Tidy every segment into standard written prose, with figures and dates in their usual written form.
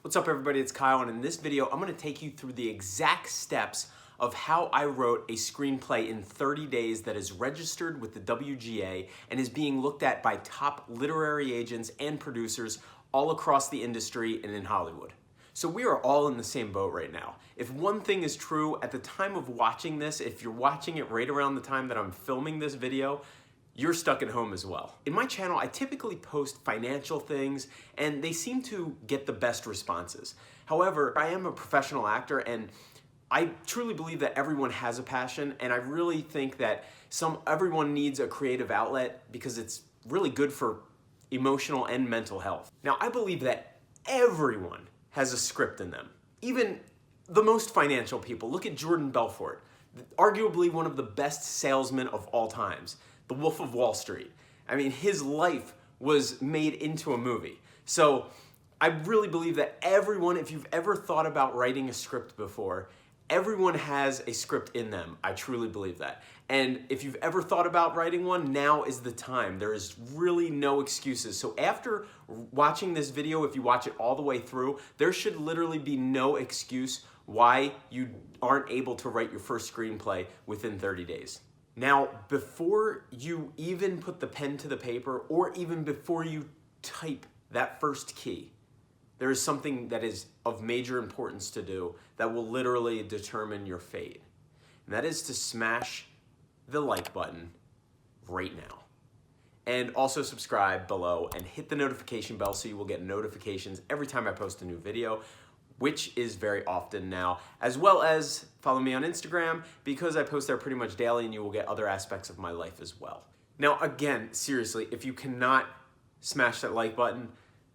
What's up everybody, it's Kyle, and in this video I'm going to take you through the exact steps of how I wrote a screenplay in 30 days that is registered with the WGA and is being looked at by top literary agents and producers all across the industry and in Hollywood. So we are all in the same boat right now. If one thing is true, at the time of watching this, if you're watching it right around the time that I'm filming this video, you're stuck at home as well. In my channel, I typically post financial things and they seem to get the best responses. However, I am a professional actor and I truly believe that everyone has a passion, and I really think that everyone needs a creative outlet because it's really good for emotional and mental health. Now, I believe that everyone has a script in them. Even the most financial people. Look at Jordan Belfort, arguably one of the best salesmen of all times. The Wolf of Wall Street. I mean, his life was made into a movie. So I really believe that everyone, if you've ever thought about writing a script before, everyone has a script in them. I truly believe that. And if you've ever thought about writing one, now is the time. There is really no excuses. So after watching this video, if you watch it all the way through, there should literally be no excuse why you aren't able to write your first screenplay within 30 days. Now, before you even put the pen to the paper, or even before you type that first key, there is something that is of major importance to do that will literally determine your fate. And that is to smash the like button right now. And also subscribe below and hit the notification bell so you will get notifications every time I post a new video, which is very often now, as well as follow me on Instagram because I post there pretty much daily and you will get other aspects of my life as well. Now, again, seriously, if you cannot smash that like button,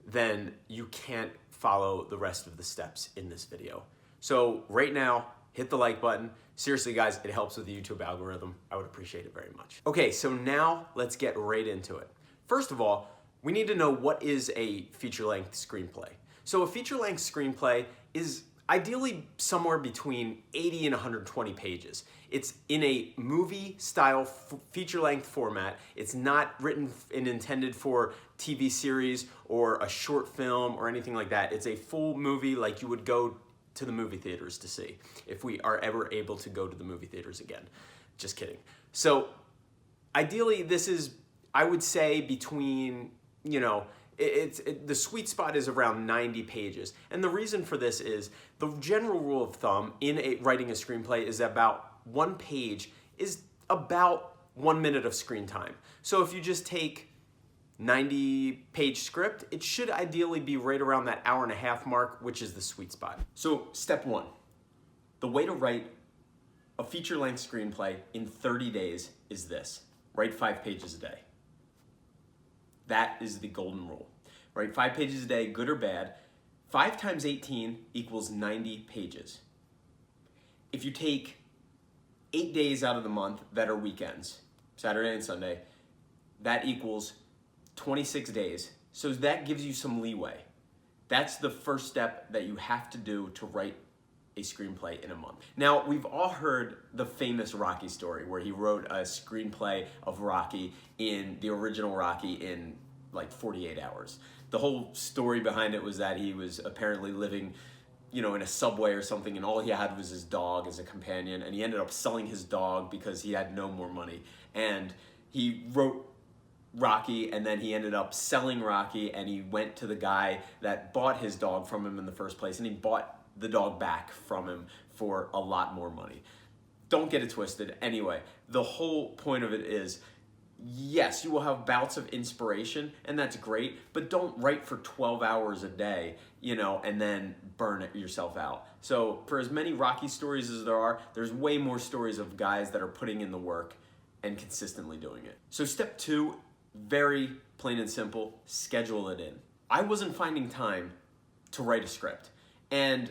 then you can't follow the rest of the steps in this video. So right now, hit the like button. Seriously, guys, it helps with the YouTube algorithm. I would appreciate it very much. Okay, so now let's get right into it. First of all, we need to know what is a feature-length screenplay. So a feature-length screenplay is ideally somewhere between 80 and 120 pages. It's in a movie-style feature-length format. It's not written and intended for TV series or a short film or anything like that. It's a full movie like you would go to the movie theaters to see if we are ever able to go to the movie theaters again. Just kidding. So ideally, this is, I would say, between, the sweet spot is around 90 pages. And the reason for this is the general rule of thumb in writing a screenplay is about one page is about 1 minute of screen time. So if you just take 90-page script, it should ideally be right around that hour-and-a-half mark, which is the sweet spot. So step one, the way to write a feature-length screenplay in 30 days is this: write 5 pages a day. That is the golden rule. Write 5 pages a day, good or bad. 5 times 18 equals 90 pages. If you take 8 days out of the month that are weekends, Saturday and Sunday, that equals 26 days. So that gives you some leeway. That's the first step that you have to do to write a screenplay in a month. Now, we've all heard the famous Rocky story where he wrote a screenplay of Rocky in the original Rocky in like 48 hours. The whole story behind it was that he was apparently living, in a subway or something, and all he had was his dog as a companion, and he ended up selling his dog because he had no more money. And he wrote Rocky, and then he ended up selling Rocky, and he went to the guy that bought his dog from him in the first place, and he bought the dog back from him for a lot more money. Don't get it twisted. Anyway, the whole point of it is, yes, you will have bouts of inspiration, and that's great, but don't write for 12 hours a day, and then burn yourself out. So for as many Rocky stories as there are, there's way more stories of guys that are putting in the work and consistently doing it. So step two, very plain and simple, schedule it in. I wasn't finding time to write a script, and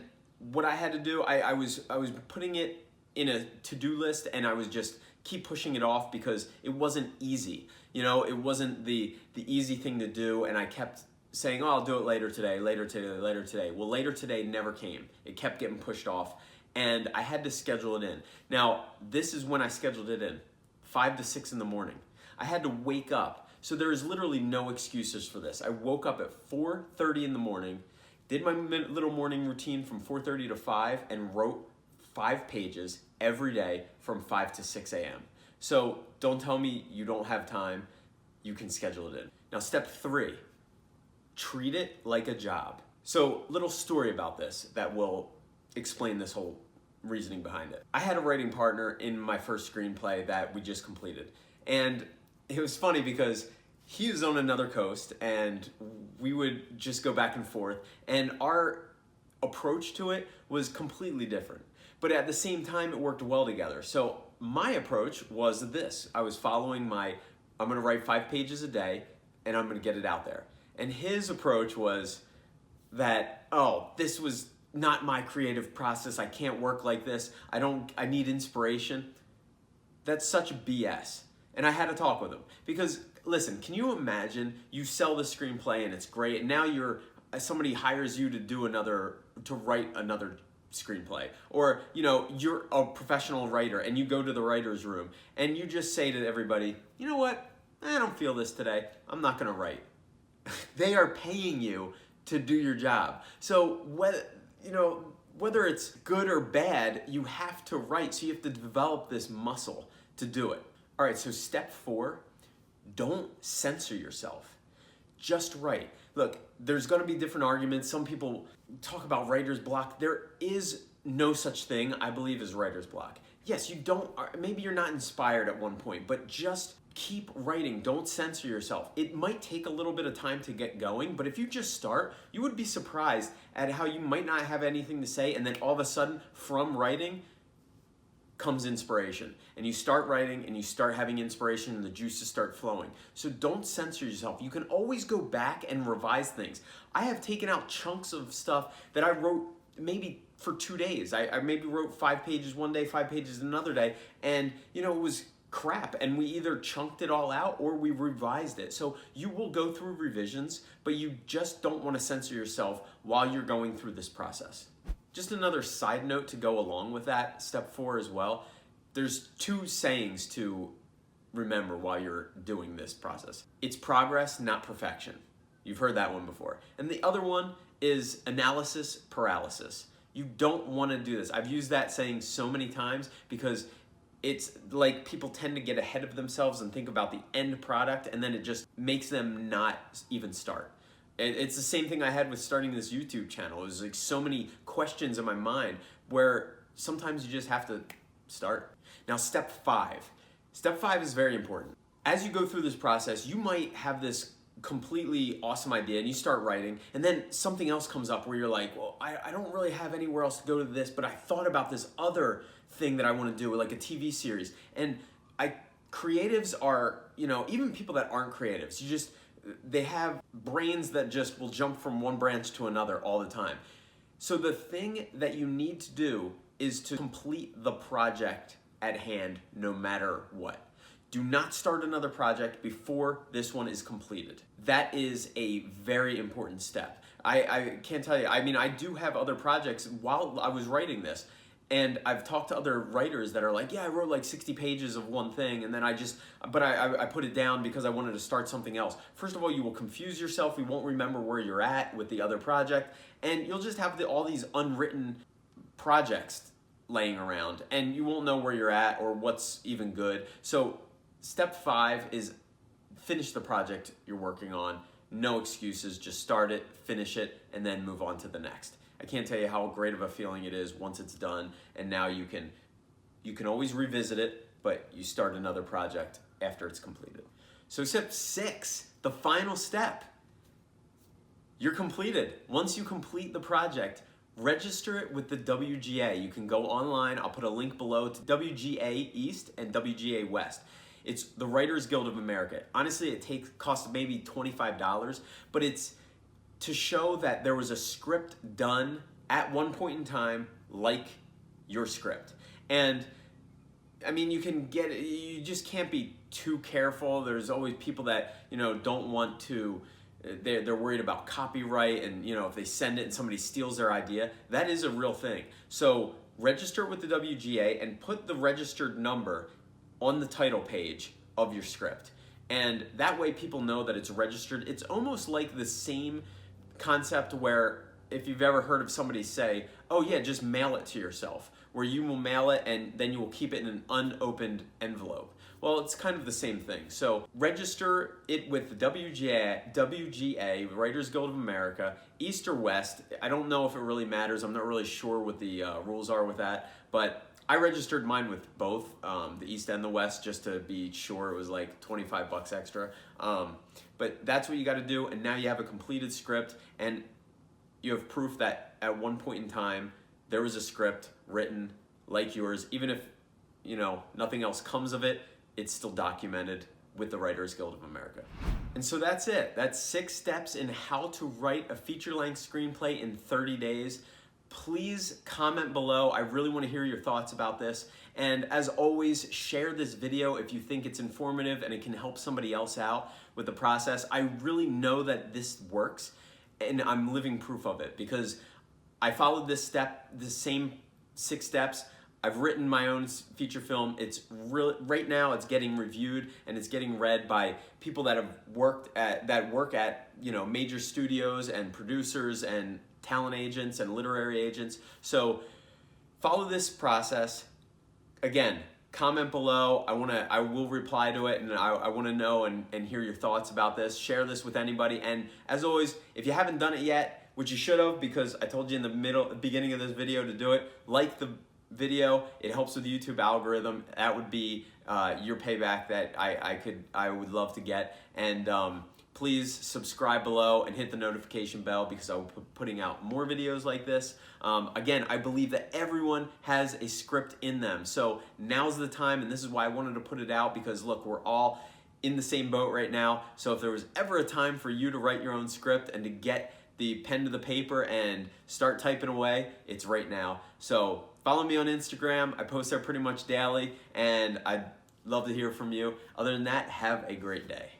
what I had to do, I was putting it in a to-do list, and I was just keep pushing it off because it wasn't easy. It wasn't the easy thing to do, and I kept saying, oh, I'll do it later today, later today, later today. Well, later today never came. It kept getting pushed off, and I had to schedule it in. Now, this is when I scheduled it in, 5 to 6 in the morning. I had to wake up. So there is literally no excuses for this. I woke up at 4:30 in the morning, did my little morning routine from 4:30 to 5 and wrote 5 pages every day from 5 to 6 a.m. So don't tell me you don't have time. You can schedule it in. Now, step 3, treat it like a job. So, little story about this that will explain this whole reasoning behind it. I had a writing partner in my first screenplay that we just completed. And it was funny because he was on another coast and we would just go back and forth. And our approach to it was completely different. But at the same time, it worked well together. So my approach was this. I was following I'm gonna write 5 pages a day and I'm gonna get it out there. And his approach was that, oh, this was not my creative process. I can't work like this. I need inspiration. That's such BS. And I had to talk with him because, listen, can you imagine you sell the screenplay and it's great, and now somebody hires you to write another screenplay, or you're a professional writer and you go to the writer's room and you just say to everybody, you know what, I don't feel this today, I'm not gonna write. They are paying you to do your job. So whether it's good or bad, you have to write. So you have to develop this muscle to do it. All right, so step 4, don't censor yourself. Just write. Look, there's gonna be different arguments. Some people talk about writer's block. There is no such thing, I believe, as writer's block. Yes, maybe you're not inspired at one point, but just keep writing. Don't censor yourself. It might take a little bit of time to get going, but if you just start, you would be surprised at how you might not have anything to say, and then all of a sudden, from writing comes inspiration. And you start writing and you start having inspiration and the juices start flowing. So don't censor yourself. You can always go back and revise things. I have taken out chunks of stuff that I wrote maybe for 2 days. I maybe wrote 5 pages one day, 5 pages another day, and it was crap, and we either chunked it all out or we revised it. So you will go through revisions, but you just don't want to censor yourself while you're going through this process. Just another side note to go along with that, step 4 as well. There's 2 sayings to remember while you're doing this process. It's progress, not perfection. You've heard that one before. And the other one is analysis paralysis. You don't want to do this. I've used that saying so many times because it's like people tend to get ahead of themselves and think about the end product, and then it just makes them not even start. It's the same thing I had with starting this YouTube channel. It was like so many questions in my mind where sometimes you just have to start. Now, step 5. Step 5 is very important. As you go through this process, you might have this completely awesome idea and you start writing, and then something else comes up where you're like, well, I don't really have anywhere else to go to this, but I thought about this other thing that I want to do, like a TV series. And creatives are, even people that aren't creatives, they have brains that just will jump from one branch to another all the time. So the thing that you need to do is to complete the project at hand no matter what. Do not start another project before this one is completed. That is a very important step. I can't tell you, I do have other projects while I was writing this, and I've talked to other writers that are like, yeah, I wrote like 60 pages of one thing, and then I put it down because I wanted to start something else. First of all, you will confuse yourself. You won't remember where you're at with the other project, and you'll just have all these unwritten projects laying around, and you won't know where you're at or what's even good. So step 5 is finish the project you're working on. No excuses, just start it, finish it, and then move on to the next. I can't tell you how great of a feeling it is once it's done, and now you can always revisit it, but you start another project after it's completed. So step 6, the final step. You're completed. Once you complete the project, register it with the WGA. You can go online. I'll put a link below to WGA East and WGA West. It's the Writers Guild of America. Honestly, it costs maybe $25, but it's to show that there was a script done at one point in time like your script. And you just can't be too careful. There's always people that, don't want to, they're worried about copyright, and if they send it and somebody steals their idea, that is a real thing. So register with the WGA and put the registered number on the title page of your script. And that way people know that it's registered. It's almost like the same concept where if you've ever heard of somebody say, oh yeah, just mail it to yourself, where you will mail it and then you will keep it in an unopened envelope. Well, it's kind of the same thing. So register it with the WGA, Writers Guild of America, East or West. I don't know if it really matters. I'm not really sure what the rules are with that, but I registered mine with both, the East and the West, just to be sure. It was like 25 bucks extra. But that's what you got to do, and now you have a completed script, and you have proof that at one point in time there was a script written like yours. Even if, you know, nothing else comes of it, it's still documented with the Writers Guild of America. And so that's it. That's 6 steps in how to write a feature-length screenplay in 30 days. Please comment below. I really want to hear your thoughts about this. And as always, share this video if you think it's informative and it can help somebody else out with the process. I really know that this works, and I'm living proof of it because I followed this same 6 steps. I've written my own feature film. It's right now it's getting reviewed and it's getting read by people that work at, you know, major studios and producers and talent agents and literary agents. So follow this process. Again, comment below. I will reply to it, and I want to know and hear your thoughts about this. Share this with anybody. And as always, if you haven't done it yet, which you should have, because I told you in the beginning of this video to do it, like the video. It helps with the YouTube algorithm. That would be your payback that I would love to get. And please subscribe below and hit the notification bell, because I'll be putting out more videos like this. Again, I believe that everyone has a script in them. So now's the time, and this is why I wanted to put it out, because look, we're all in the same boat right now. So if there was ever a time for you to write your own script and to get the pen to the paper and start typing away, it's right now. So follow me on Instagram. I post there pretty much daily, and I'd love to hear from you. Other than that, have a great day.